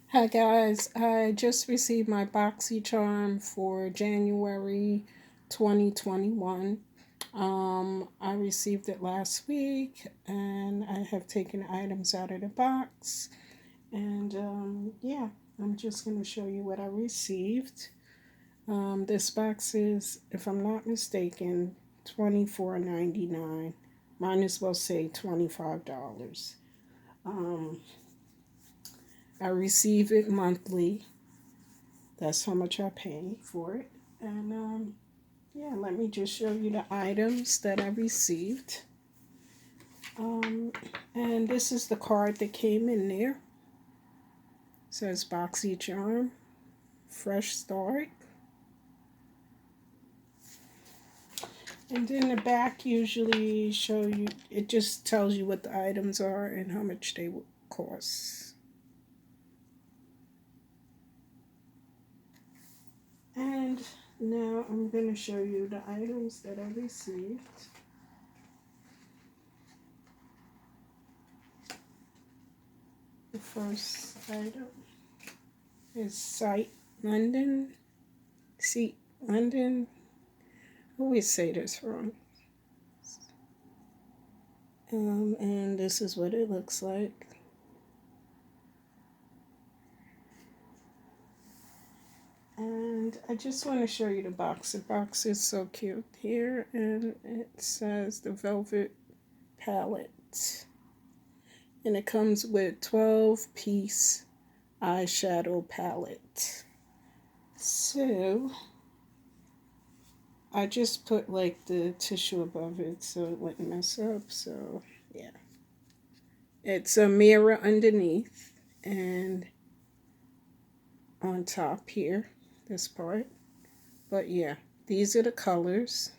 Hi guys, I just received my Boxycharm for January 2021. I received it last week and I have taken items out of the box. And yeah, I'm just going to show you what I received. This box is, if I'm not mistaken, $24.99. Might as well say $25. Um, I receive it monthly. That's how much I pay for it. And yeah, let me just show you the items that I received. Um, and this is the card that came in there. It says Boxycharm, Fresh Start. And then the back usually show you, it just tells you what the items are and how much they will cost. And now I'm going to show you the items that I received. The first item is Ciate London. See, London. I always say this wrong. And this is what it looks like. And I just want to show you the box. The box is so cute here, and it says the Velvet Palette. And it comes with 12-piece eyeshadow palette. So I just put like the tissue above it so it wouldn't mess up. So yeah, it's a mirror underneath and on top here, this part. But yeah, these are the colors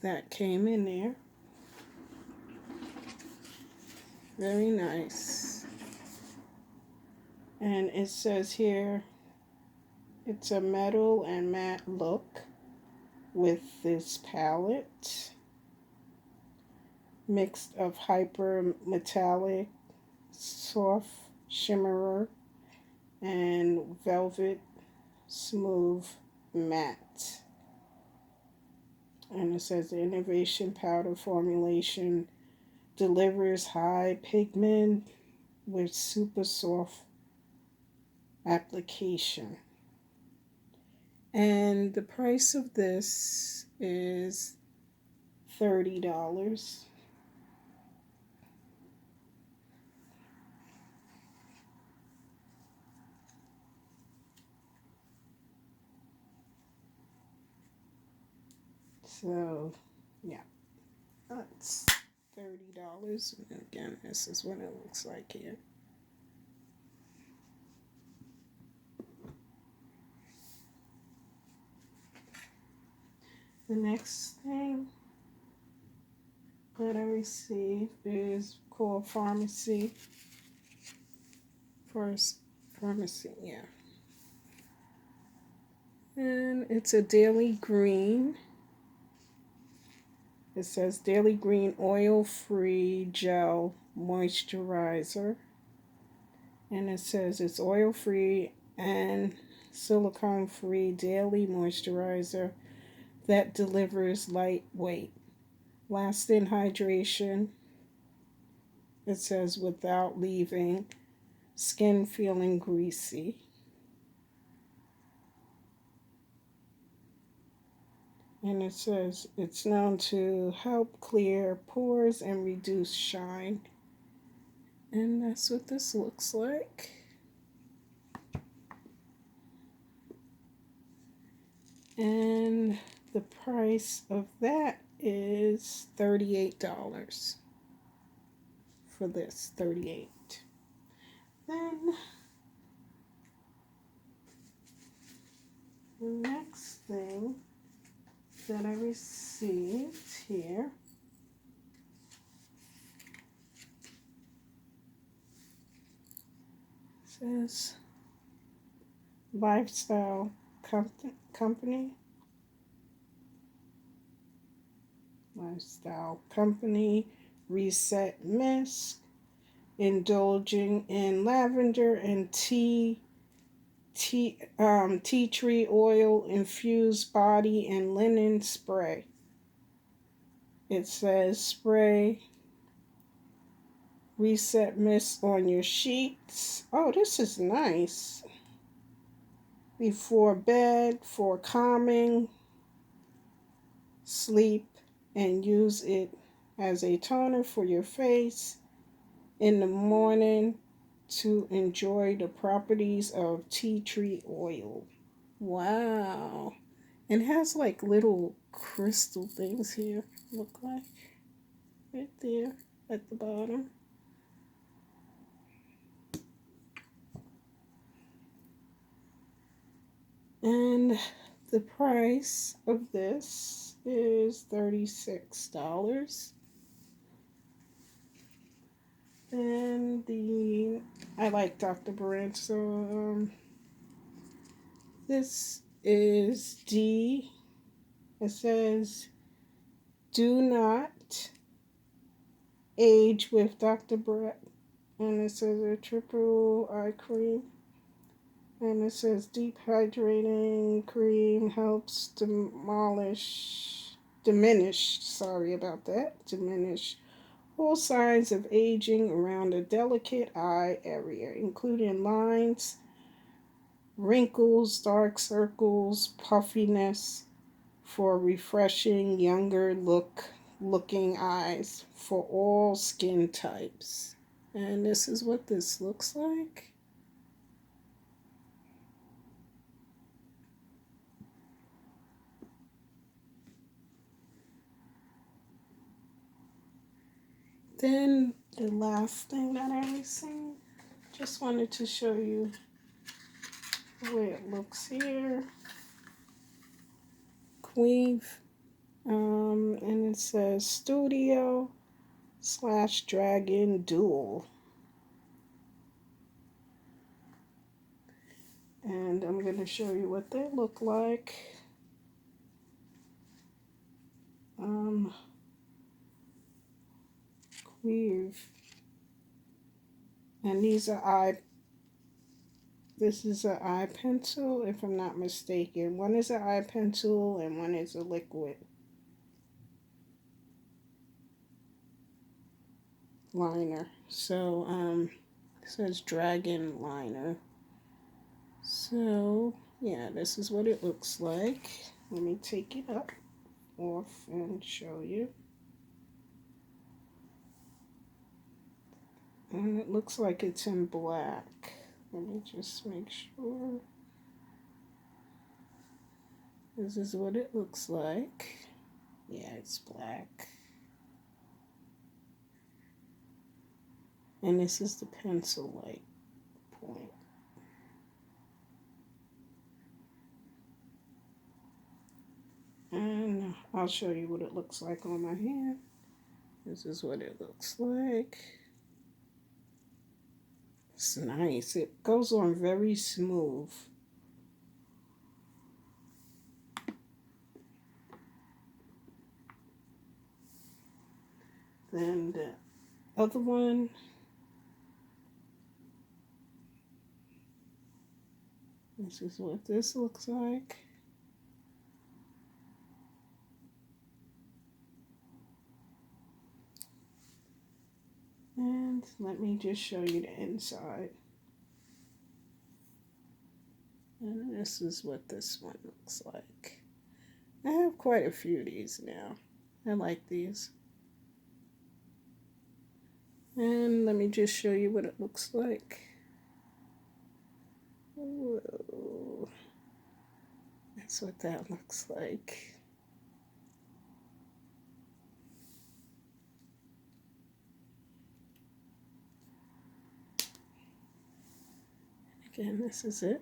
that came in there. Very nice. And it says here it's a metal and matte look with this palette mixed of hyper metallic, soft shimmerer, and velvet smooth matte. And it says the innovation powder formulation delivers high pigment with super soft application. And the price of this is $30. So, yeah, that's $30. And again, this is what it looks like here. The next thing that I received is called Farmacy. First, Farmacy, yeah. And it's a daily green. It says daily green oil-free gel moisturizer. And it says it's oil-free and silicone-free daily moisturizer that delivers lightweight, lasting hydration. It says without leaving skin feeling greasy. And it says it's known to help clear pores and reduce shine. And that's what this looks like. And the price of that is $38 for this. 38. Then the next thing that I received here says Lyfestyle Company. Lyfestyle Company Reset Mist indulging in lavender and tea tree oil infused body and linen spray. It says spray reset mist on your sheets. Oh, this is nice. Before bed for calming sleep, and use it as a toner for your face in the morning to enjoy the properties of tea tree oil. Wow. And it has like little crystal things here, look like. Right there at the bottom. And the price of this is $36. And I like Dr. Brandt, so this is D. It says, do not age with Dr. Brandt. And it says a triple eye cream. And it says deep hydrating cream helps diminish all signs of aging around the delicate eye area, including lines, wrinkles, dark circles, puffiness, for refreshing, younger looking eyes for all skin types. And this is what this looks like. Then the last thing that I received, just wanted to show you the way it looks here. Qveen, and it says Studio / Dragon Dual. And I'm going to show you what they look like. Qveen. And these are this is an eye pencil, if I'm not mistaken. One is an eye pencil and one is a liquid liner. So, it says Dragon Liner. So, yeah, this is what it looks like. Let me take it off and show you. And it looks like it's in black. Let me just make sure. This is what it looks like. Yeah, it's black. And this is the pencil light point. And I'll show you what it looks like on my hand. This is what it looks like. It's nice. It goes on very smooth. Then the other one, this is what this looks like. And let me just show you the inside. And this is what this one looks like. I have quite a few of these now. I like these. And let me just show you what it looks like. Whoa. That's what that looks like. Again, this is it.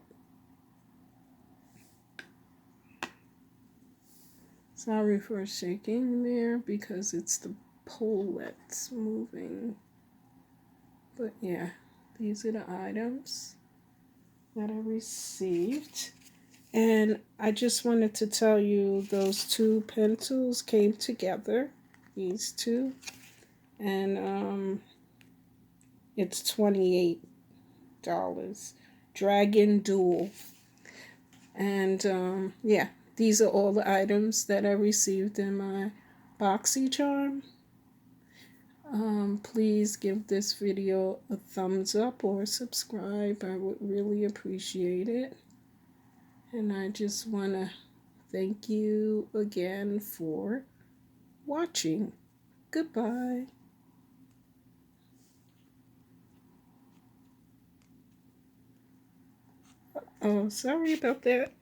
Sorry for shaking there because it's the pole that's moving. But yeah, these are the items that I received. And I just wanted to tell you those two pencils came together, these two. And It's $28. Dragon Duel. And yeah, these are all the items that I received in my Boxycharm. Please give this video a thumbs up or subscribe. I would really appreciate it. And I just want to thank you again for watching. Goodbye. Oh, sorry about that.